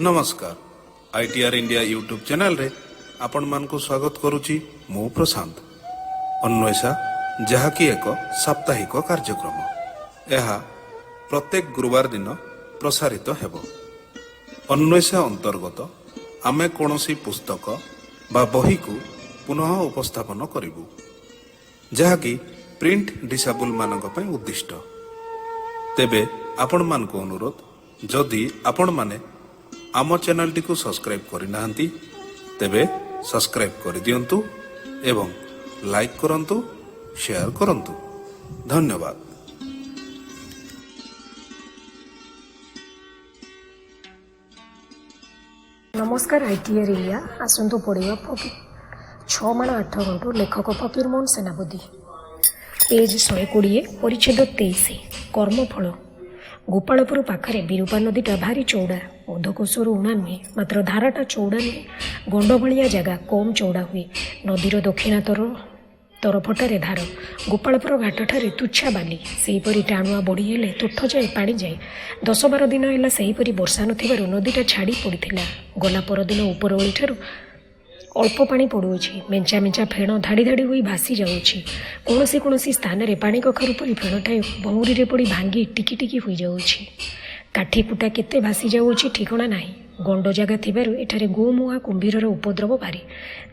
नमस्कार ITR India YouTube channel रे आपण मानकु स्वागत करुची मु प्रशांत अन्वेषा जहाँकि एक साप्ताहिक कार्यक्रम यह प्रत्येक गुरुवार दिन प्रसारित हेबो। अन्वेषा अंतर्गत आमे कोनोसी पुस्तक बा बही को पुनः उपस्थापन करिबु जहाँकि प्रिंट डिसेबल मानक पय उद्दिष्ट। तेबे आपण मानकु अनुरोध जदि आपण माने आम चैनल टी को सब्सक्राइब करना तेबे सब्सक्राइब कर दियंतु एवं लाइक करंतु शेयर करंतु। धन्यवाद। नमस्कार आईटीआर इंडिया आसंतु पड़िया 6 माण 8 घंटू लेखक फकीरमोहन सेनापति पेज 120 परिच्छेद 23 कर्मफल। गोपालपुर पाखरे विरूपा नदीटा भारी चौड़ा अधकोशरू उणा नुहे मात्र धाराटा चौड़ा नुहे गंड भलिया जगह कम चौड़ा हुए। नदीर दक्षिणा तरफटारे धार गोपालपुर घाटठारे तुच्छा बाली सेहीपरि टाणुआ बढ़ी हेले तुठ जाए पानी जाए। 10-12 दिन है सेहीपरि वर्षा नथिबारु नदीटा छाड़ी पड़िथिला। गला परदिन उपरओଳି ठारू अल्प पानी पड़ुअछि। मेंचा मेंचा फेण धाड़ी धाड़ी होई भासी जाउछि। कोनोसी स्थान रे पानी कखरू परि फेणटाए भौरी रे पड़ी भांगी टिकी टिकी होई जाउछि। काठी कुटा केते भासी जाउछि ठिकणा नाही। गंड जगह थिबारु एठारे गोमुहा कुंभीरर उपद्रव भारी।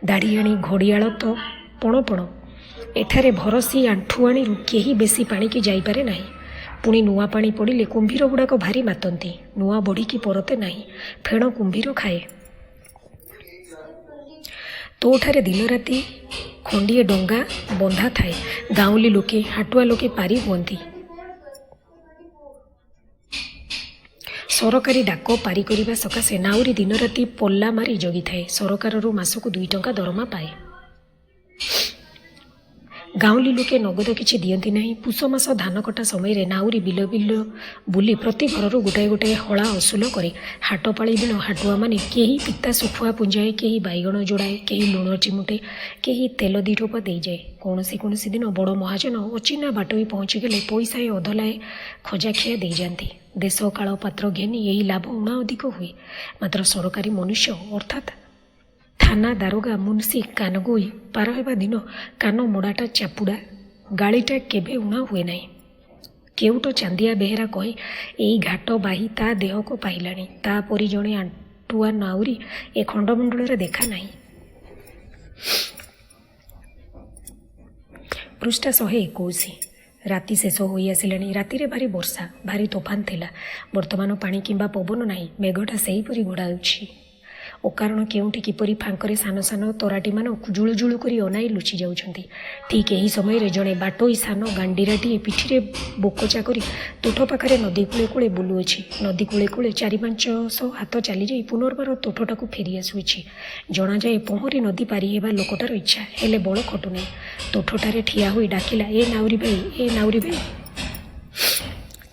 दाढ़ीआणी घड़ियाल तो पण पण एठारे भरसी आंठुआणीरू केही बेसी पानी की जाई पारे नाही। पुणी नुआ पानी पड़िले कुंभीर गुड़ाक भारी मातंती। नुआ बड़ी की परते नाही। फेण कुंभीर खाए। तोठारे दिन राति खंडिए डंगा बंधा थाए। गाउली लोके हाटुआ लोके पारी हुअंती। सरकारी डाक पारी करिबा सकाशे नाउरी दिन राति पल्ला मारी जगी थाए। सरकाररू मासकु 2 टंका दरमा पाए। गाउली लोके नगद किछि दियंती नाही। पुष मास धान कटा समय नाउरी बिल बिल बुली प्रति घररू गोटाए गोटाए हला असुल करे। हाट पाଳି दिन हाटुआ माने केही पिता सुखुआ पुंजाए, केही बैगण जोड़ाए, केही लुण चिमुटे, केही तेल 2 टोपा दे जाए। कौनसी दिन बड़ महाजन अचिना बाटोई पहुँची गले पैसाए अधलाए खजाखिया दे जाती। देश काल पात्र घेनी यही लाभ उणा अधिक हुए। मात्र सरकारी मनुष्य अर्थात थाना दारोगा मुंशी कानगोई पार हेबा दिन कान मोड़ाटा चापुड़ा गाड़ीटा केबे उणा हुए नाही। केउट चांदिया बेहेरा कहे एई घाट बाही ता देह को पाइलाणी। ता परी जणे आंटुआ नाउरी ए खंडमंडल देखा नाही। पृष्ठा 121 राति शेष हो आसिलाणी। राति रे भारी वर्षा भारी तोफान थिला। वर्तमान पानी किंबा पवन नाही। मेघटा सेहीपरि घोड़ाउछि। अकारण केउंठी किपरि फांकरे सान सान तराटी मान जुळु जुळु करी अनाई लुचि जाउछंती। ठीक एही समय रे जणे बाटोई सान गांडीराटी पिठीरे बोकचा करी तोठ पाखरे नदी कूले कूले बुलुअछि। नदी कूले कूले 4-500 हाथ चली जाई पुनर्बार तोठटाकू फेरी आसुछि। जना जाए पहरी नदी पारी हेबा लोकटार इच्छा हेले बळ खटु नाही। तोठटारे ठिया होई डाकिला ए नाउरी भाई, ए नाउरी भाई।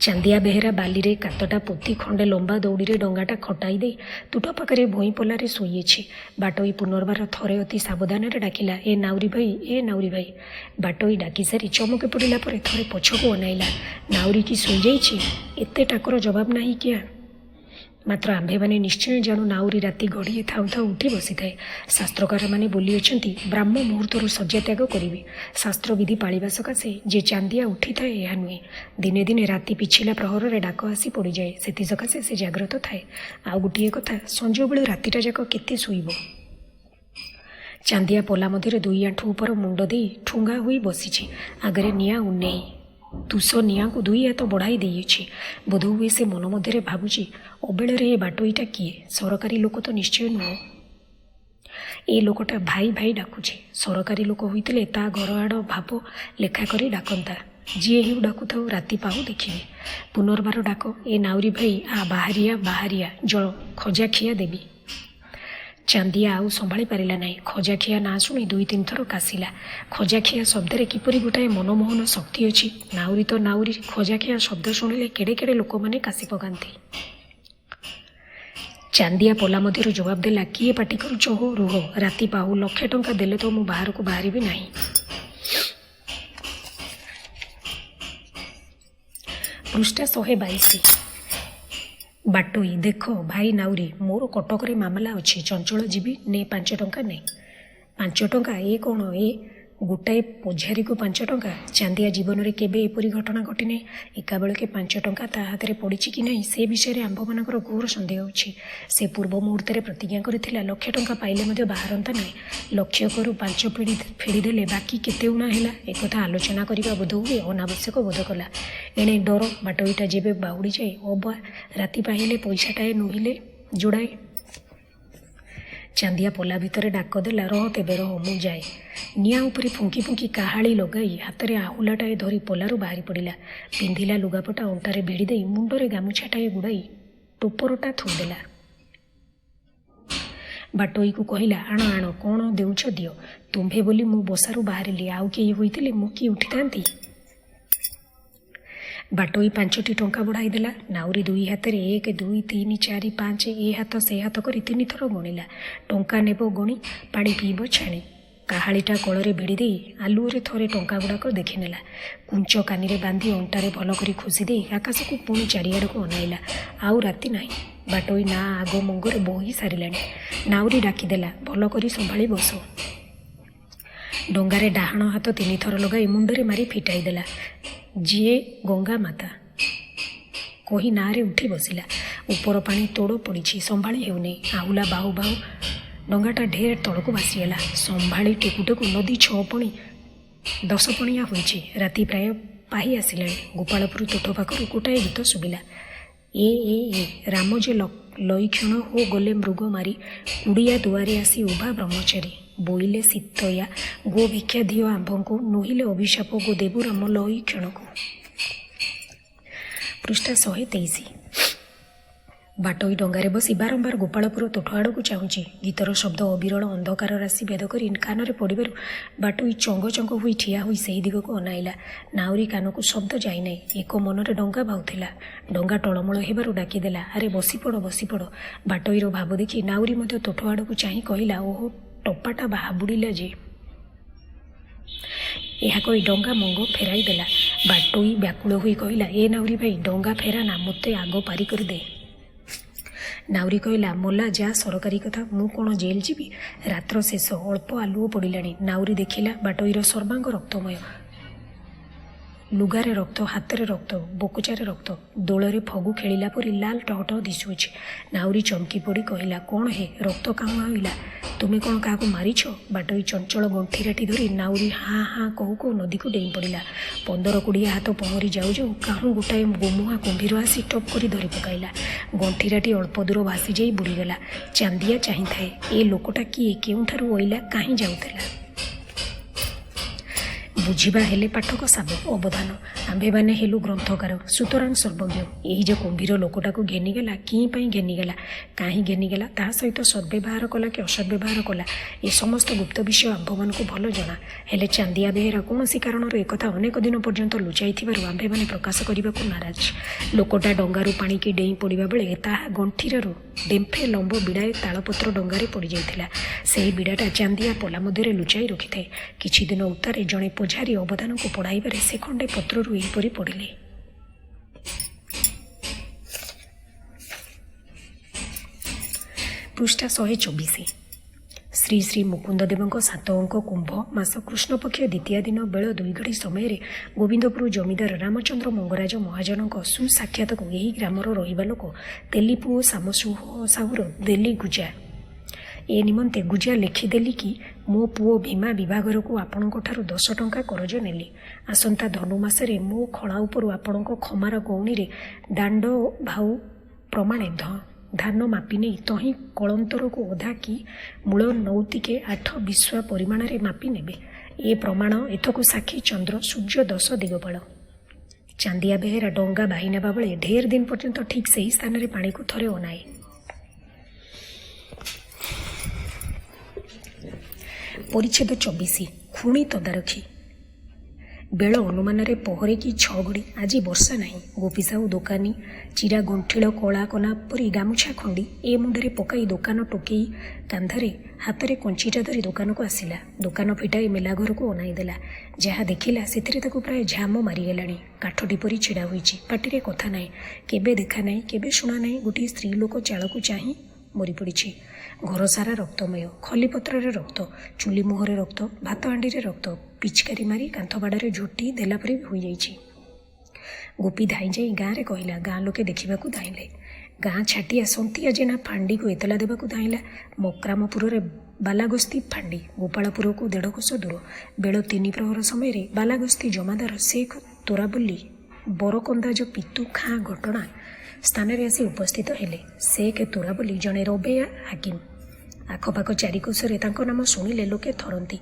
चांदिया बेहेरा बाली रे कातटा पोती खंडे लंबा दौड़ी रे डंगाटा खटाई दे तुठ पाखरे भुई पल्लारे शोईछि। बाटोई पुनर्बार थरे अति सावधान रे डाकिला ए नाउरी भाई, ए नाउरी भाई। बाटोई डाकी सारी चमके पड़िला परे थरे पछकू अनाइला। नाउरी की शोई जाइछि। एते टाकर जवाब नाही किया। मात्र आंभे माने निश्चय जाणु नाउरी राति घड़िए थाउ थाउ उठी बसी थाए। शास्त्रकार माने बोली अछंती ब्राह्म मुहूर्तरू शଯ୍ୟା त्याग करिवे। शास्त्र विधि पालिबा सकाशे जे चांदिया उठी थाए ଏହା नुहे। दिने दिने राति पिछिला प्रहर रे डाक आसी पड़ी जाए। सेति सकाशे से जाग्रत थाए। आ गुटिए कथा संज बेले रातिटा जाक केते सोइबो। चांदिया पोला मध्यरे 2 आंठू ऊपर मुंड दे ठुंगा होई बसीछि। आगरे निया उन्नेई तुष निया को 2 हाथ बढ़ाई देइछि। बोध हुए से मन मध्य भावुची अबेଳରେ ए बाटोईटा किए। सरकारी लोक तो निश्चय नुह। ए लोकटा भाई भाई डाकुछि। सरकारी लोक होइतिले ता घर आड़ भाव लेखा करी डाकंता। जी हेउ डाकु थाउ राति पाहु देखिबे। पुनर्बार डाक ए नाउरी भाई आ बाहरिया बाहरिया जल खजाखिया देवी। चांदिया आउ संभाली पारिला नाही। खजाखिया ना शुणी 2-3 थर कासिला। खजाखिया शब्द किपरि गोटाए मनमोहन शक्ति अछि। नाउरी तो नाउरी खजाखिया शब्द शुणिले केड़े केड़े लोक माने कासी पकांती। चांदिया पोला मध्यरु जवाब देला किए पाटी करुच हो रुह। राति पाहु 1,00,000 टंका देले तो मु बाहर को बाहरिबी नाही। पृष्ठा 122 ବାଟୋଇ ଦେଖ ଭାଇ ନାଉରୀ, ମୋର କଟକରେ ମାମଲା ଅଛି, ଚଞ୍ଚଳ ଯିବି, ନେ 5 ଟଙ୍କା ନେ। 5 ଟଙ୍କା? ଏ କ'ଣ, ଏ ଗୋଟାଏ ପଝାରିକୁ 5 ଟଙ୍କା? ଚାନ୍ଦିଆ ଜୀବନରେ କେବେ ଏପରି ଘଟଣା ଘଟିନାହିଁ। ଏକାବେଳକେ 5 ଟଙ୍କା ତା ହାତରେ ପଡ଼ିଛି କି ନାହିଁ ସେ ବିଷୟରେ ଆମ୍ଭମାନଙ୍କର ଘୋର ସନ୍ଦେହ ଅଛି। ସେ ପୂର୍ବ ମୁହୂର୍ତ୍ତରେ ପ୍ରତିଜ୍ଞା କରିଥିଲା 1,00,000 ଟଙ୍କା ପାଇଲେ ମଧ୍ୟ ବାହାରନ୍ତା ନାହିଁ। 1,00,000 ରୁ 5 ଫେଡ଼ିଦେଲେ ବାକି କେତେ ଉଣା ହେଲା, ଏକଥା ଆଲୋଚନା କରିବା ବୋଧହୁଏ ଅନାବଶ୍ୟକ ବୋଧ କଲା। ଏଣେ ଡର, ବାଟୋଇଟା ଯେବେ ବାହୁଡ଼ିଯାଏ ଅବା ରାତି ପାହିଲେ ପଇସାଟାଏ ନୋହିଲେ ଯୋଡ଼ାଏ। ଚାନ୍ଦିଆ ପଲା ଭିତରେ ଡାକ ଦେଲା, ରହ ତେବେ ରହ, ମୁଁ ଯାଏ। ନିଆଁ ଉପରେ ଫୁଙ୍କି ଫୁଙ୍କି କାହାଳି ଲଗାଇ ହାତରେ ଆହୁଲାଟାଏ ଧରି ପଲାରୁ ବାହାରି ପଡ଼ିଲା। ପିନ୍ଧିଲା ଲୁଗାପଟା ଅଣ୍ଟାରେ ଭିଡ଼ି ଦେଇ ମୁଣ୍ଡରେ ଗାମୁଛାଟାଏ ଗୁଡ଼ାଇ ଟୋପରଟା ଥୋଇଦେଲା। ବାଟୋଇକୁ କହିଲା, ଆଣ ଆଣ, କ'ଣ ଦେଉଛ ଦିଅ। ତୁମ୍ଭେ ବୋଲି ମୁଁ ବସାରୁ ବାହାରିଲି, ଆଉ କେହି ହୋଇଥିଲେ ମୁଁ କି ଉଠିଥାନ୍ତି। ବାଟୋଇ 5ଟି ଟଙ୍କା ବଢ଼ାଇ ଦେଲା। ନାଉରୀ 2 ହାତରେ 1, 2, 3, 4, 5 ଏ ହାତ ସେ ହାତ କରି 3 ଥର ଗଣିଲା। ଟଙ୍କା ନେବ ଗଣି, ପାଣି ପିଇବ ଛାଣି। କାହାଳିଟା କଳରେ ଭିଡ଼ି ଦେଇ ଆଲୁଅରେ ଥରେ ଟଙ୍କା ଗୁଡ଼ାକ ଦେଖିନେଲା। କୁଞ୍ଚ କାନିରେ ବାନ୍ଧି ଅଣ୍ଟାରେ ଭଲ କରି ଖୋସି ଦେଇ ଆକାଶକୁ ପୁଣି ଚାରିଆଡ଼କୁ ଅନାଇଲା। ଆଉ ରାତି ନାହିଁ। ବାଟୋଇ ନା ଆଗ ମଙ୍ଗରେ ବୋହି ସାରିଲାଣି। ନାଉରୀ ଡାକିଦେଲା, ଭଲ କରି ସମ୍ଭାଳି ବସ। ଡଙ୍ଗାରେ ଡାହାଣ ହାତ 3 ଥର ଲଗାଇ ମୁଣ୍ଡରେ ମାରି ଫିଟାଇ ଦେଲା। ଯିଏ ଗଙ୍ଗା ମାତା କହି ନାଁରେ ଉଠି ବସିଲା। ଉପର ପାଣି ତୋଡ଼ ପଡ଼ିଛି, ସମ୍ଭାଳି ହେଉନି। ଆହୁଲା ବାହୁ ବାହୁ ଡଙ୍ଗାଟା ଢେର ତଳକୁ ଭାସିଗଲା। ସମ୍ଭାଳି ଟେକୁ ଟେକୁ ନଦୀ 10 ପଣିଆ ହୋଇଛି। ରାତି ପ୍ରାୟ ପାହି ଆସିଲାଣି। ଗୋପାଳପୁର ତୋଠ ପାଖରୁ ଗୋଟାଏ ଗୀତ ଶୁଭିଲା। ଏ ରାମ ଯେ ଲଇକ୍ଷଣ ହୋ ଗଲେ ମୃଗ ମାରି, କୁଡ଼ିଆ ଦୁଆରେ ଆସି ଉଭା ବ୍ରହ୍ମଚାରୀ। ବୋଇଲେ ଶୀତୟା ଗୋ ଭିକ୍ଷା ଦିଅ ଆମ୍ଭଙ୍କୁ, ନୋହିଲେ ଅଭିଶାପ ଗୋ ଦେବୁ ରାମ ଲଇକ୍ଷଣକୁ। ପୃଷ୍ଠା 123। ବାଟୋଇ ଡଙ୍ଗାରେ ବସି ବାରମ୍ବାର ଗୋପାଳପୁର ତୋଠ ଆଡ଼କୁ ଚାହୁଁଛି। ଗୀତର ଶବ୍ଦ ଅବିରଳ ଅନ୍ଧକାର ରାଶି ଭେଦ କରି କାନରେ ପଡ଼ିବାରୁ ବାଟୋଇ ଚଙ୍ଗ ଚଙ୍ଗ ହୋଇ ଠିଆ ହୋଇ ସେହି ଦିଗକୁ ଅନାଇଲା। ନାଉରୀ କାନକୁ ଶବ୍ଦ ଯାଇନାହିଁ। ଏକ ମନରେ ଡଙ୍ଗା ଭାଉଥିଲା। ଡଙ୍ଗା ଟଳମଳ ହେବାରୁ ଡାକିଦେଲା, ଆରେ ବସିପଡ଼ ବସିପଡ଼। ବାଟୋଇର ଭାବ ଦେଖି ନାଉରୀ ମଧ୍ୟ ତୋଠ ଆଡ଼କୁ ଚାହିଁ କହିଲା, ଓହୋ ଟପାଟା ବାହାବୁଡ଼ିଲା ଯେ। ଏହା କହି ଡଙ୍ଗା ମଙ୍ଗ ଫେରାଇ ଦେଲା। ବାଟୋଇ ବ୍ୟାକୁଳ ହୋଇ କହିଲା, ଏ ନାଉରୀ ଭାଇ, ଡଙ୍ଗା ଫେରାନା, ମୋତେ ଆଗ ପାରି କରିଦେ। ନାଉରୀ କହିଲା, ମଲା ଯା ସରକାରୀ କଥା, ମୁଁ କ'ଣ ଜେଲ୍ ଯିବି। ରାତ୍ର ଶେଷ, ଅଳ୍ପ ଆଲୁଅ ପଡ଼ିଲାଣି। ନାଉରୀ ଦେଖିଲା ବାଟୋଇର ସର୍ବାଙ୍ଗ ରକ୍ତମୟ। ଲୁଗାରେ ରକ୍ତ, ହାତରେ ରକ୍ତ, ବୋକଚାରେ ରକ୍ତ, ଦୋଳରେ ଫଗୁ ଖେଳିଲା ପରି ଲାଲ ଟହଟହ ଦିଶୁଅଛି। ନାଉରୀ ଚମକି ପଡ଼ି କହିଲା, କ'ଣ ହେ, ରକ୍ତ କାହୁଁ ଆଇଲା? ତୁମେ କ'ଣ କାହାକୁ ମାରିଛ? ବାଟୋଇ ଚଞ୍ଚଳ ଗଣ୍ଠିରାଟି ଧରି ନାଉରୀ ହାଁ ହାଁ କହୁ କହୁ ନଦୀକୁ ଡେଇଁ ପଡ଼ିଲା। 15-20 ହାତ ପହଁରି ଯାଉ ଯାଉ କାହୁଁ ଗୋଟାଏ ଗୋମୁହାଁ କୁମ୍ଭୀର ଆସି ଟପ୍ କରି ଧରି ପକାଇଲା। ଗଣ୍ଠିରାଟି ଅଳ୍ପ ଦୂର ଭାସିଯାଇ ବୁଡ଼ିଗଲା। ଚାନ୍ଦିଆ ଚାହିଁଥାଏ, ଏ ଲୋକଟା କିଏ, କେଉଁଠାରୁ ଅଇଲା, କାହିଁ ଯାଉଥିଲା। ବୁଝିବା ହେଲେ ପାଠକ ସାବ ଅବଧାନ। ଆମ୍ଭେମାନେ ହେଲୁ ଗ୍ରନ୍ଥକାର, ସୁତରାଂ ସର୍ବଜ୍ଞ। ଏହି ଯେ କୁମ୍ଭୀର ଲୋକଟାକୁ ଘେନିଗଲା, କି ପାଇଁ ଘେନିଗଲା, କାହିଁ ଘେନିଗଲା, ତାହା ସହିତ ସଦ୍ବ୍ୟବହାର କଲା କି ଅସଦ୍ବ୍ୟବହାର କଲା, ଏ ସମସ୍ତ ଗୁପ୍ତ ବିଷୟ ଆମ୍ଭମାନଙ୍କୁ ଭଲ ଜଣା। ହେଲେ ଚାନ୍ଦିଆ ବେହେରା କୌଣସି କାରଣରୁ ଏକଥା ଅନେକ ଦିନ ପର୍ଯ୍ୟନ୍ତ ଲୁଚାଇଥିବାରୁ ଆମ୍ଭେମାନେ ପ୍ରକାଶ କରିବାକୁ ନାରାଜ। ଲୋକଟା ଡଙ୍ଗାରୁ ପାଣିକି ଡେଇଁ ପଡ଼ିବା ବେଳେ ତାହା ଗଣ୍ଠିରାରୁ ଡେମ୍ଫେ ଲମ୍ବ ବିଡ଼ାଏ ତାଳପତ୍ର ଡଙ୍ଗାରେ ପଡ଼ିଯାଇଥିଲା। ସେହି ବିଡ଼ାଟା ଚାନ୍ଦିଆ ପଲା ମଧ୍ୟରେ ଲୁଚାଇ ରଖିଥାଏ। କିଛି ଦିନ ଉତ୍ତାରେ ଜଣେ ପଝାରି ଅବଦାନକୁ ପଢ଼ାଇବାରେ ସେ ଖଣ୍ଡେ ପତ୍ରରୁ ଏହିପରି ପଢ଼ିଲେ। ପୃଷ୍ଠା 124। ଶ୍ରୀ ଶ୍ରୀ ମୁକୁନ୍ଦଦେବଙ୍କ 7 ଅଙ୍କ କୁମ୍ଭ ମାସ କୃଷ୍ଣପକ୍ଷ 2ୟ ଦିନ ବେଳ 2 ସମୟରେ ଗୋବିନ୍ଦପୁର ଜମିଦାର ରାମଚନ୍ଦ୍ର ମଙ୍ଗରାଜ ମହାଜନଙ୍କ ସୁସାକ୍ଷାତକୁ ଏହି ଗ୍ରାମର ରହିବା ଲୋକ ତେଲିପୁଅ ସାହୁର ଦେଲି ଗୁଜା। ଏ ନିମନ୍ତେ ଗୁଜା ଲେଖିଦେଲି କି, ମୋ ପୁଅ ଭୀମା ବିଭାଘରକୁ ଆପଣଙ୍କଠାରୁ 10 ଟଙ୍କା କରଜ ନେଲି। ଆସନ୍ତା ଧନୁ ମାସରେ ମୋ ଖଳା ଉପରୁ ଆପଣଙ୍କ ଖମାର ଗଉଣୀରେ ଦାଣ୍ଡ ଭାଉ ପ୍ରମାଣେ ଧାନ ମାପି ନେଇ ତହିଁ କଳନ୍ତରକୁ ଅଧା କି ମୂଳ ନୌତିକେ 8 ବିଶ୍ଵା ପରିମାଣରେ ମାପି ନେବେ। ଏ ପ୍ରମାଣ ଏଥକୁ ସାକ୍ଷୀ ଚନ୍ଦ୍ର ସୂର୍ଯ୍ୟ 10 ଦିଗପାଳ। ଚାନ୍ଦିଆ ବେହେରା ଡଙ୍ଗା ବାହି ନେବା ବେଳେ ଢେର ଦିନ ପର୍ଯ୍ୟନ୍ତ ଠିକ୍ ସେହି ସ୍ଥାନରେ ପାଣିକୁ ଥରେ ଅନାଏ। ପରିଚ୍ଛେଦ 24। ଖୁଣି ତଦାରଖି। ବେଳ ଅନୁମାନରେ ପହରେ କି 6 ଘଡ଼ି। ଆଜି ବର୍ଷା ନାହିଁ। ଗୋପୀ ସାହୁ ଦୋକାନୀ ଚିରା ଗଣ୍ଠିଳ କଳା କନା ପରି ଗାମୁଛା ଖଣ୍ଡି ଏ ମୁଣ୍ଡରେ ପକାଇ ଦୋକାନ ଟୋକେଇ କାନ୍ଧରେ ହାତରେ କଞ୍ଚିଟା ଧରି ଦୋକାନକୁ ଆସିଲା। ଦୋକାନ ଫିଟାଇ ମେଲା ଘରକୁ ଅନାଇ ଦେଲା। ଯାହା ଦେଖିଲା ସେଥିରେ ତାକୁ ପ୍ରାୟ ଝାମ ମାରିଗଲାଣି। କାଠଟି ପରି ଛିଡ଼ା ହୋଇଛି। ପାଟିରେ କଥା ନାହିଁ, କେବେ ଦେଖା ନାହିଁ, କେବେ ଶୁଣା ନାହିଁ। ଗୋଟିଏ ସ୍ତ୍ରୀ ଲୋକ ଚାଳକୁ ଚାହିଁ ମରିପଡ଼ିଛି। ଘର ସାରା ରକ୍ତମୟ। ଖଲିପତ୍ରରେ ରକ୍ତ, ଚୁଲି ମୁହଁରେ ରକ୍ତ, ଭାତ ହାଣ୍ଡିରେ ରକ୍ତ, ପିଚକାରି ମାରି କାନ୍ଥ ବାଡ଼ରେ ଝୋଟି ଦେଲା ପରି ହୋଇଯାଇଛି। ଗୋପୀ ଧାଇଁ ଯାଇ ଗାଁରେ କହିଲା। ଗାଁ ଲୋକେ ଦେଖିବାକୁ ଧାଇଁଲେ। ଗାଁ ଛାଟିଆ ସନ୍ତିଆ ଜେନା ଫାଣ୍ଡିକୁ ଏତଲା ଦେବାକୁ ଧାଇଁଲା। ମକ୍ରାମପୁରରେ ବାଲାଗସ୍ତି ଫାଣ୍ଡି, ଗୋପାଳପୁରକୁ 1.5 କୋଶ ଦୂର। ବେଳ 3 ପ୍ରହର ସମୟରେ ବାଲାଗସ୍ତି ଜମାଦାର ଶେଖ ତୋରାବଲ୍ଲୀ ବରକନ୍ଦାଜ ପିତୁ ଖାଁ ଘଟଣା ସ୍ଥାନରେ ଆସି ଉପସ୍ଥିତ ହେଲେ। ଶେଖ ତୋରାବଲ୍ଲୀ ଜଣେ ରବେୟା ହାକିମ। ଆଖପାଖ ଚାରିକୋଶରେ ତାଙ୍କ ନାମ ଶୁଣିଲେ ଲୋକେ ଥରନ୍ତି।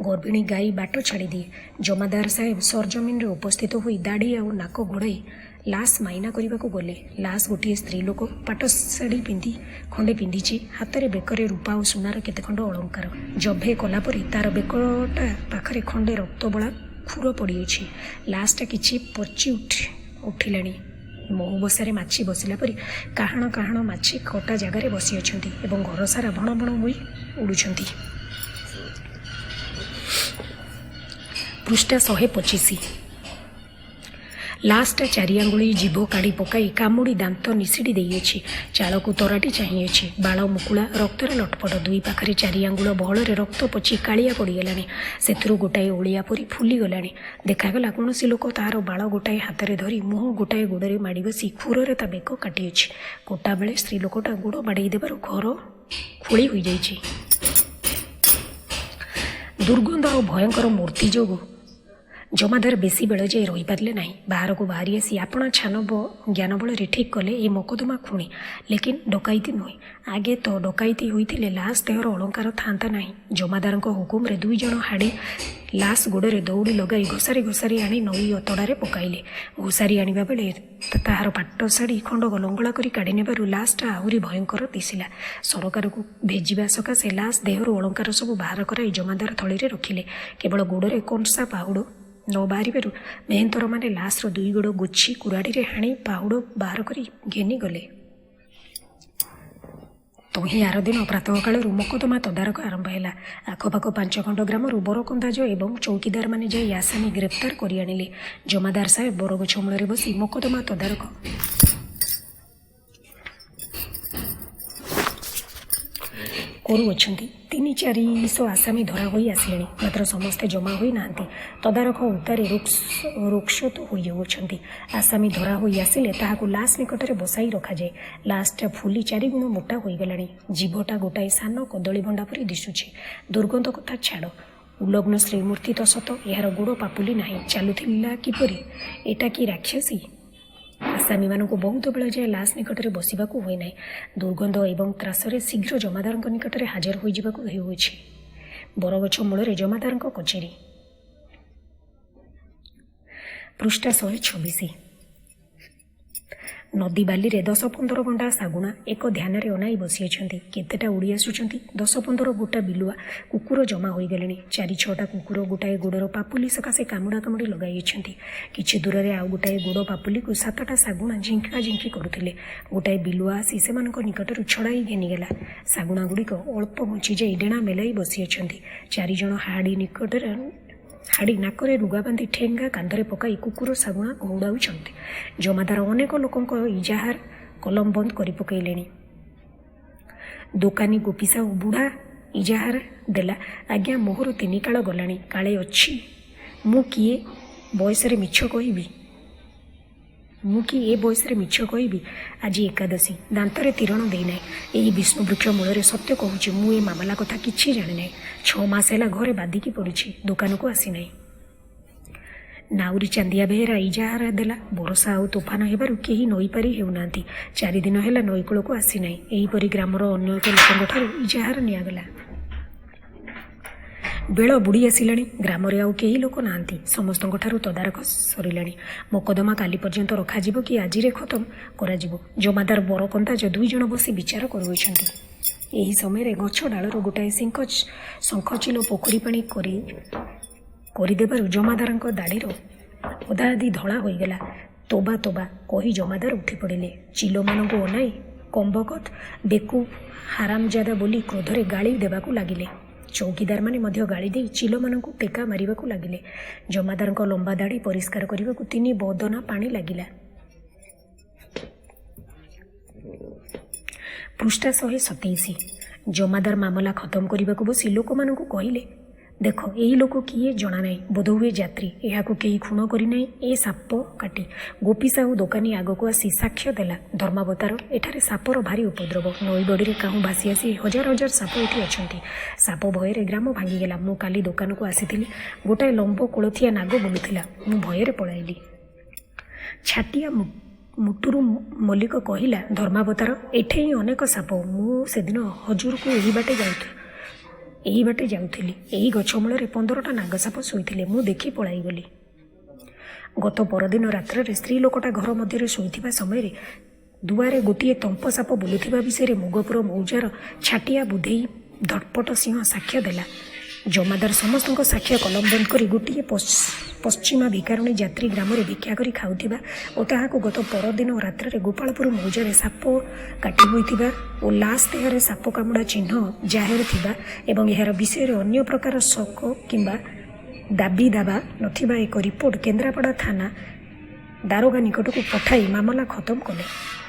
ଗର୍ଭିଣୀ ଗାଈ ବାଟ ଛାଡ଼ିଦିଏ। ଜମାଦାର ସାହେବ ସରଜମିନରେ ଉପସ୍ଥିତ ହୋଇ ଦାଢ଼ି ଆଉ ନାକ ଘୋଡ଼ାଇ ଲାସ୍ ମାଇନା କରିବାକୁ ଗଲେ। ଲାସ୍ ଗୋଟିଏ ସ୍ତ୍ରୀ ଲୋକ, ପାଟ ଶାଢ଼ୀ ଖଣ୍ଡେ ପିନ୍ଧିଛି। ହାତରେ ବେକରେ ରୂପା ଓ ସୁନାର କେତେ ଖଣ୍ଡ ଅଳଙ୍କାର। ଜଭେ କଲା ପରି ତାର ବେକଟା ପାଖରେ ଖଣ୍ଡେ ରକ୍ତବଳା ଖୁର ପଡ଼ିଅଛି। ଲାସ୍ଟା କିଛି ପଚି ଉଠିଲାଣି। ମହୁ ବସାରେ ମାଛି ବସିଲା ପରି କାହାଣ କାହାଣ ମାଛି କଟା ଜାଗାରେ ବସିଅଛନ୍ତି ଏବଂ ଘର ସାରା ଭଣ ଭଣ ହୋଇ ଉଡ଼ୁଛନ୍ତି। ପୃଷ୍ଠା 125। ଲାସ୍ଟା 4 ଆଙ୍ଗୁଳି ଜିଭ କାଢ଼ି ପକାଇ କାମୁଡ଼ି ଦାନ୍ତ ନିସିଡ଼ି ଦେଇଅଛି। ଚାଳକୁ ତରାଟି ଚାହିଁଅଛି। ବାଳ ମୁକୁଳା ରକ୍ତରେ ଲଟପଟ। 2 ପାଖରେ 4 ଆଙ୍ଗୁଳ ବହଳରେ ରକ୍ତ ପଚି କାଳିଆ ପଡ଼ିଗଲାଣି। ସେଥିରୁ ଗୋଟାଏ ଓଳିଆ ପରି ଫୁଲିଗଲାଣି। ଦେଖାଗଲା କୌଣସି ଲୋକ ତାହାର ବାଳ ଗୋଟାଏ ହାତରେ ଧରି ମୁହଁ ଗୋଟାଏ ଗୋଡ଼ରେ ମାଡ଼ି ବସି ଖୁରରେ ତା ବେକ କାଟିଅଛି। କଟା ବେଳେ ସ୍ତ୍ରୀ ଲୋକଟା ଗୋଡ଼ ବାଡ଼େଇ ଦେବାରୁ ଘର ଖୋଳି ହୋଇଯାଇଛି। ଦୁର୍ଗନ୍ଧ ଓ ଭୟଙ୍କର ମୂର୍ତ୍ତି ଯୋଗୁଁ ଜମାଦାର ବେଶୀ ବେଳ ଯାଇ ରହିପାରିଲେ ନାହିଁ। ବାହାରକୁ ବାହାରି ଆସି ଆପଣା ଛାନ ଜ୍ଞାନ ବଳରେ ଠିକ୍ କଲେ ଏ ମକଦ୍ଦମା ଖୁଣି, ଲେକିନ ଡକାଇତି ନୁହେଁ। ଆଗେ ତ ଡକାଇତି ହୋଇଥିଲେ ଲାସ୍ ଦେହର ଅଳଙ୍କାର ଥାନ୍ତା ନାହିଁ। ଜମାଦାରଙ୍କ ହୁକୁମରେ 2 ଜଣ ହାଡ଼ି ଲାସ୍ ଗୋଡ଼ରେ ଦଉଡ଼ି ଲଗାଇ ଘୋଷାରି ଘୋଷାରି ଆଣି ନଈ ଅତଡ଼ାରେ ପକାଇଲେ। ଘୋଷାରି ଆଣିବା ବେଳେ ତାହାର ପାଟ ଶାଢ଼ୀ ଖଣ୍ଡକ ଲଙ୍ଗଳା କରି କାଢ଼ି ନେବାରୁ ଲାସ୍ଟା ଆହୁରି ଭୟଙ୍କର ଦିଶିଲା। ସରକାରକୁ ଭେଜିବା ସକାଶେ ଲାସ୍ ଦେହରୁ ଅଳଙ୍କାର ସବୁ ବାହାର କରାଇ ଜମାଦାର ଥଳିରେ ରଖିଲେ। କେବଳ ଗୋଡ଼ରେ କଂସା ପାହୁଡ଼ ନ ବାହାରିବାରୁ ମେହେନ୍ତରମାନେ ଲାସ୍ର 2 ଗୋଡ଼ ଗୋଛି କୁରାଢ଼ିରେ ହାଣି ପାହୁଡ଼ ବାହାର କରି ଘେନି ଗଲେ। ତହିଁ ଆରଦିନ ପ୍ରାତଃକାଳରୁ ମକଦ୍ଦମା ତଦାରଖ ଆରମ୍ଭ ହେଲା। ଆଖପାଖ 5 ଖଣ୍ଡ ଗ୍ରାମରୁ ବରକନ୍ଦାଜ ଏବଂ ଚୌକିଦାରମାନେ ଯାଇ ଆସାମୀ ଗ୍ରେପ୍ତାର କରି ଆଣିଲେ। ଜମାଦାର ସାହେବ ବରଗଛ ମୂଳରେ ବସି ମକଦ୍ଦମା ତଦାରଖ କରୁଅଛନ୍ତି। 300-400 ଆସାମୀ ଧରା ହୋଇ ଆସିଲେଣି। ମାତ୍ର ସମସ୍ତେ ଜମା ହୋଇ ନାହାନ୍ତି। ତଦାରଖ ଉତ୍ତାରେ ରୋକ୍ସୋତ ହୋଇଯାଉଅଛନ୍ତି। ଆସାମୀ ଧରା ହୋଇ ଆସିଲେ ତାହାକୁ ଲାସ୍ ନିକଟରେ ବସାଇ ରଖାଯାଏ। ଲାସ୍ଟା ଫୁଲି 4 ଗୁଣ ମୋଟା ହୋଇଗଲାଣି। ଜିଭଟା ଗୋଟାଏ ସାନ କଦଳୀ ଭଣ୍ଡା ପରି ଦିଶୁଛି। ଦୁର୍ଗନ୍ଧ କଥା ଛାଡ଼। ଉଲଗ୍ନ ଶ୍ରୀମୂର୍ତ୍ତି ତ ସତ, ଏହାର ଗୋଡ଼ ପାପୁଲି ନାହିଁ। ଚାଲୁଥିଲା କିପରି? ଏଟା କି ରାକ୍ଷସୀ? ଆସାମୀମାନଙ୍କୁ ବହୁତ ବେଳ ଯାଏ ଲାସ୍ ନିକଟରେ ବସିବାକୁ ହୁଏ ନାହିଁ। ଦୁର୍ଗନ୍ଧ ଏବଂ ତ୍ରାସରେ ଶୀଘ୍ର ଜମାଦାରଙ୍କ ନିକଟରେ ହାଜର ହୋଇଯିବାକୁ ହେଉଅଛି। ବରଗଛ ମୂଳରେ ଜମାଦାରଙ୍କ କଚେରୀ। ପୃଷ୍ଠା 126। ନଦୀ ବାଲିରେ 10-15 ଗଣ୍ଡା ଶାଗୁଣା ଏକ ଧ୍ୟାନରେ ଅନାଇ ବସିଅଛନ୍ତି। କେତେଟା ଉଡ଼ି ଆସୁଛନ୍ତି। 10-15 ଗୋଟା ବିଲୁଆ କୁକୁର ଜମା ହୋଇଗଲେଣି। 4-6ଟା କୁକୁର ଗୋଟାଏ ଗୋଡ଼ର ପାପୁଲି ସକାଶେ କାମୁଡ଼ା କାମୁଡ଼ି ଲଗାଇଅଛନ୍ତି। କିଛି ଦୂରରେ ଆଉ ଗୋଟାଏ ଗୋଡ଼ ପାପୁଲିକୁ 7ଟା ଶାଗୁଣା ଝିଙ୍କା ଝିଙ୍କି କରୁଥିଲେ। ଗୋଟାଏ ବିଲୁଆ ଆସି ସେମାନଙ୍କ ନିକଟରୁ ଛଡ଼ାଇ ଘେନିଗଲା। ଶାଗୁଣାଗୁଡ଼ିକ ଅଳ୍ପ ବଞ୍ଚିଯାଇ ଡେଣା ମେଲାଇ ବସିଅଛନ୍ତି। 4 ଜଣ ହାଡ଼ି ନାକରେ ଲୁଗା ବାନ୍ଧି ଠେଙ୍ଗା କାନ୍ଧରେ ପକାଇ କୁକୁର ଶାଗୁଣା ଘଉଡ଼ାଉଛନ୍ତି। ଜମାଦାର ଅନେକ ଲୋକଙ୍କ ଇଜାହାର କଲମ ବନ୍ଦ କରି ପକାଇଲେଣି। ଦୋକାନୀ ଗୋପୀ ସାହୁ ବୁଢ଼ା ଇଜାହାର ଦେଲା। ଆଜ୍ଞା, ମୋହର 3 କାଳ ଗଲାଣି। କାଳେ ଅଛି। ମୁଁ କି ଏ ବୟସରେ ମିଛ କହିବି? ଆଜି ଏକାଦଶୀ। ଦାନ୍ତରେ ତୀରଣ ଦେଇନାହିଁ। ଏହି ବିଷ୍ଣୁ ବୃକ୍ଷ ମୂଳରେ ସତ୍ୟ କହୁଛି, ମୁଁ ଏ ମାମଲା କଥା କିଛି ଜାଣିନାହିଁ। 6 ମାସ ହେଲା ଘରେ ବାଦିକି ପଡ଼ିଛି। ଦୋକାନକୁ ଆସିନାହିଁ। ନାଉରୀ ଚାନ୍ଦିଆ ବେହେରା ଇଜାହାର ଦେଲା। ବର୍ଷା ଆଉ ତୋଫାନ ହେବାରୁ କେହି ନଈ ପାରି ହେଉନାହାନ୍ତି। 4 ଦିନ ହେଲା ନଈକୂଳକୁ ଆସିନାହିଁ। ଏହିପରି ଗ୍ରାମର ଅନ୍ୟ ଏକ ଲୋକଙ୍କଠାରୁ ଇଜାହାର ନିଆଗଲା। ବେଳ ବୁଡ଼ି ଆସିଲାଣି। ଗ୍ରାମରେ ଆଉ କେହି ଲୋକ ନାହାନ୍ତି। ସମସ୍ତଙ୍କଠାରୁ ତଦାରଖ ସରିଲାଣି। ମକଦ୍ଦମା କାଲି ପର୍ଯ୍ୟନ୍ତ ରଖାଯିବ କି ଆଜିରେ ଖତମ କରାଯିବ? ଜମାଦାର ବରକନ୍ଦାଜ 2 ଜଣ ବସି ବିଚାର କରୁଅଛନ୍ତି। ଏହି ସମୟରେ ଗଛ ଡାଳରୁ ଗୋଟାଏ ଶଙ୍ଖଚିଲ ପୋଖରୀ ପାଣି କରି କରିଦେବାରୁ ଜମାଦାରଙ୍କ ଦାଢ଼ିର ଅଧା ଅଧି ଧଳା ହୋଇଗଲା। ତୋବା ତୋବା କହି ଜମାଦାର ଉଠି ପଡ଼ିଲେ। ଚିଲମାନଙ୍କୁ ଅନାଇ କମ୍ବକତ, ବେକୁବ, ହାରାମଜାଦା ବୋଲି କ୍ରୋଧରେ ଗାଳି ଦେବାକୁ ଲାଗିଲେ। ଚୌକିଦାରମାନେ ମଧ୍ୟ ଗାଳି ଦେଇ ଚିଲମାନଙ୍କୁ ଟେକା ମାରିବାକୁ ଲାଗିଲେ। ଜମାଦାରଙ୍କ ଲମ୍ବା ଦାଢ଼ି ପରିଷ୍କାର କରିବାକୁ 3 ବଦନା ପାଣି ଲାଗିଲା। ପୃଷ୍ଠା 127। ଜମାଦାର ମାମଲା ଖତମ କରିବାକୁ ବସି ଲୋକମାନଙ୍କୁ କହିଲେ, ଦେଖ, ଏହି ଲୋକ କିଏ ଜଣାନାହିଁ, ବୋଧହୁଏ ଯାତ୍ରୀ। ଏହାକୁ କେହି ଖୁଣ କରିନାହିଁ। ଏ ସାପ କାଟି। ଗୋପୀ ସାହୁ ଦୋକାନୀ ଆଗକୁ ଆସି ସାକ୍ଷ୍ୟ ଦେଲା, ଧର୍ମାବତାର, ଏଠାରେ ସାପର ଭାରି ଉପଦ୍ରବ। ନଈ ବଡ଼ିରେ କାହୁଁ ଭାସି ଆସି ହଜାର ହଜାର ସାପ ଏଠି ଅଛନ୍ତି। ସାପ ଭୟରେ ଗ୍ରାମ ଭାଙ୍ଗିଗଲା। ମୁଁ କାଲି ଦୋକାନକୁ ଆସିଥିଲି, ଗୋଟାଏ ଲମ୍ବ କୋଳଥିଆ ନାଗ ବୁଲୁଥିଲା। ମୁଁ ଭୟରେ ପଳାଇଲି। ଛାଟିଆ ମୁଟୁରୁ ମଲ୍ଲିକ କହିଲା, ଧର୍ମାବତାର, ଏଠେଇ ଅନେକ ସାପ। ମୁଁ ସେଦିନ ହଜୁରକୁ ଏହି ବାଟେ ଯାଉଥିଲି। ଏହି ଗଛ ମୂଳରେ 15ଟା ନାଗସାପ ଶୋଇଥିଲେ। ମୁଁ ଦେଖି ପଳାଇଗଲି। ଗତ ପରଦିନ ରାତ୍ରରେ ସ୍ତ୍ରୀ ଲୋକଟା ଘର ମଧ୍ୟରେ ଶୋଇଥିବା ସମୟରେ ଦୁଆରେ ଗୋଟିଏ ତମ୍ପ ସାପ ବୁଲୁଥିବା ବିଷୟରେ ମୁଗପୁର ମୌଜାର ଛାଟିଆ ବୁଧେଇ ଧଟପଟ ସିଂହ ସାକ୍ଷ୍ୟ ଦେଲା। ଜମାଦାର ସମସ୍ତଙ୍କ ସାକ୍ଷ୍ୟ କଲମ ବନ୍ଦ କରି ଗୋଟିଏ ପଶ୍ଚିମା ଭିକାରୁଣୀ ଯାତ୍ରୀ ଗ୍ରାମରେ ଭିକ୍ଷା କରି ଖାଉଥିବା ଓ ତାହାକୁ ଗତ ପରଦିନ ରାତ୍ରରେ ଗୋପାଳପୁର ମୌଜାରେ ସାପ କାଟି ହୋଇଥିବା ଓ ଲାସ୍ ଦେହରେ ସାପ କାମୁଡ଼ା ଚିହ୍ନ ଜାହେର ଥିବା ଏବଂ ଏହାର ବିଷୟରେ ଅନ୍ୟ ପ୍ରକାର ଶକ କିମ୍ବା ଦାବି ଦାବା ନଥିବା ଏକ ରିପୋର୍ଟ କେନ୍ଦ୍ରାପଡ଼ା ଥାନା ଦାରୋଗା ନିକଟକୁ ପଠାଇ ମାମଲା ଖତମ କଲେ।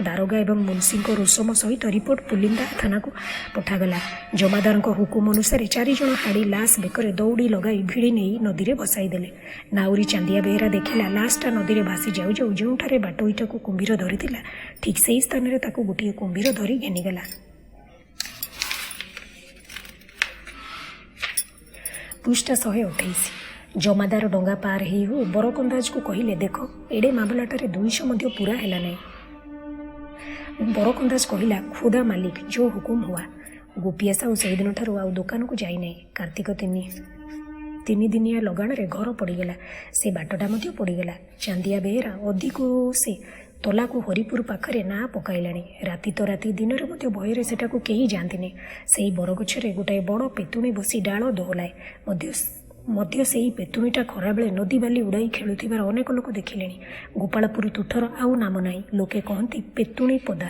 ଦାରୋଗା ଏବଂ ମୁନ୍ସିଙ୍କ ରୋଷମ ସହିତ ରିପୋର୍ଟ ପୁଲିନ୍ଦା ଥାନାକୁ ପଠାଗଲା। ଜମାଦାରଙ୍କ ହୁକୁମ ଅନୁସାରେ 4 ଜଣ ହାଡ଼ି ଲାସ୍ ବେକରେ ଦଉଡ଼ି ଲଗାଇ ଭିଡ଼ି ନେଇ ନଦୀରେ ଭସାଇ ଦେଲେ। ନାଉରୀ ଚାନ୍ଦିଆ ବେହେରା ଦେଖିଲା ଲାସ୍ଟା ନଦୀରେ ଭାସି ଯାଉ ଯାଉ ଯେଉଁଠାରେ ବାଟୋଇଟାକୁ କୁମ୍ଭୀର ଧରିଥିଲା ଠିକ୍ ସେହି ସ୍ଥାନରେ ତାକୁ ଗୋଟିଏ କୁମ୍ଭୀର ଧରି ଘେନିଗଲା। ପୃଷ୍ଠା 128। ଜମାଦାର ଡଙ୍ଗା ପାର ହେଇ ହଉ ବରକନ୍ଦାଜକୁ କହିଲେ, ଦେଖ, ଏଡ଼େ ମାମଲାଟାରେ 200 ମଧ୍ୟ ପୁରା ହେଲା ନାହିଁ। ବରକନ୍ଦାଜ କହିଲା, ଖୁଦା ମାଲିକ, ଜୋ ହୁକୁମ ହୁଆ। ଗୋପିଆ ସାହୁ ସେହିଦିନଠାରୁ ଆଉ ଦୋକାନକୁ ଯାଇନାହିଁ। କାର୍ତ୍ତିକ 3 ଦିନିଆ ଲଗାଣରେ ଘର ପଡ଼ିଗଲା। ସେ ବାଟଟା ମଧ୍ୟ ପଡ଼ିଗଲା। ଚାନ୍ଦିଆ ବେହେରା ଅଧିକରୁ ସେ ତଲାକୁ ହରିପୁର ପାଖରେ ନାଁ ପକାଇଲାଣି। ରାତି ତ ରାତି, ଦିନରେ ମଧ୍ୟ ଭୟରେ ସେଠାକୁ କେହି ଯାଆନ୍ତିନି। ସେହି ବରଗଛରେ ଗୋଟାଏ ବଡ଼ ପେତୁଣୀ ବସି ଡାଳ ଦୋହଲାଏ। ମଧ୍ୟ ସେହି ପେତୁଣୀଟା ଖରାବେଳେ ନଦୀ ବାଲି ଉଡ଼ାଇ ଖେଳୁଥିବାର ଅନେକ ଲୋକ ଦେଖିଲେଣି। ଗୋପାଳପୁର ତୁଠର ଆଉ ନାମ ନାହିଁ। ଲୋକେ କହନ୍ତି ପେତୁଣୀ ପଦା।